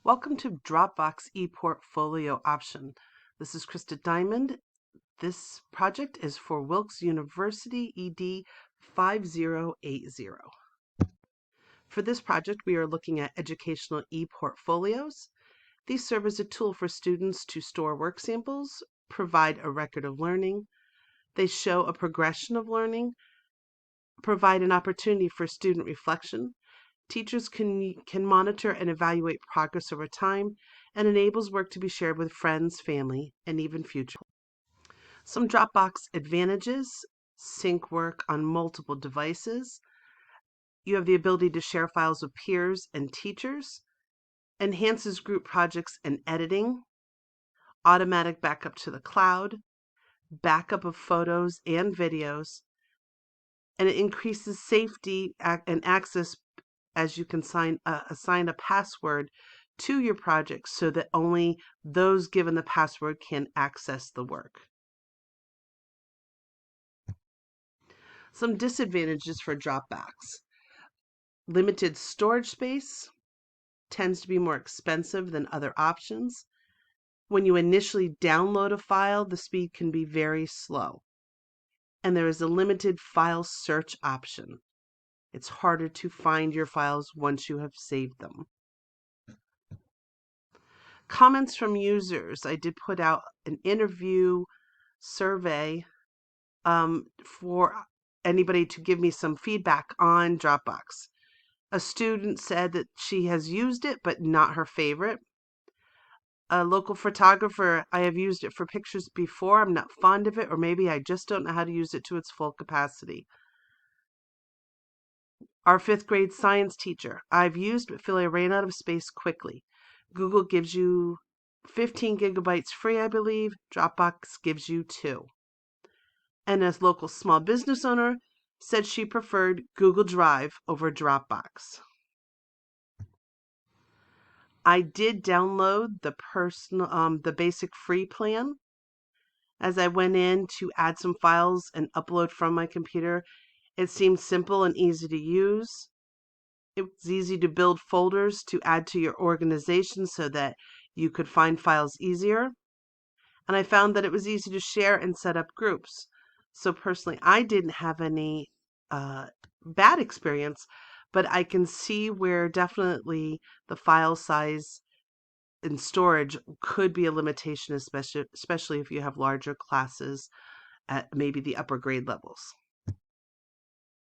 Welcome to Dropbox ePortfolio option. This is Krista Diamond. This project is for Wilkes University ED 5080. For this project, we are looking at educational ePortfolios. These serve as a tool for students to store work samples, provide a record of learning. They show a progression of learning, provide an opportunity for student reflection. Teachers can monitor and evaluate progress over time, and enables work to be shared with friends, family, and even future. Some Dropbox advantages: sync work on multiple devices. You have the ability to share files with peers and teachers. Enhances group projects and editing. Automatic backup to the cloud. Backup of photos and videos. And it increases safety and access as you can assign a password to your project so that only those given the password can access the work. Some disadvantages for Dropbox: limited storage space, tends to be more expensive than other options. When you initially download a file, the speed can be very slow. And there is a limited file search option. It's harder to find your files once you have saved them. Comments from users. I did put out an interview survey for anybody to give me some feedback on Dropbox. A student said that she has used it, but not her favorite. A local photographer: I have used it for pictures before. I'm not fond of it, or maybe I just don't know how to use it to its full capacity. Our 5th grade science teacher: I've used but feel I ran out of space quickly. Google gives you 15 gigabytes free, I believe. Dropbox gives you 2. And a local small business owner said she preferred Google Drive over Dropbox. I did download the basic free plan. As I went in to add some files and upload from my computer, it seemed simple and easy to use. It was easy to build folders to add to your organization so that you could find files easier. And I found that it was easy to share and set up groups. So personally, I didn't have any bad experience, but I can see where definitely the file size and storage could be a limitation, especially if you have larger classes at maybe the upper grade levels.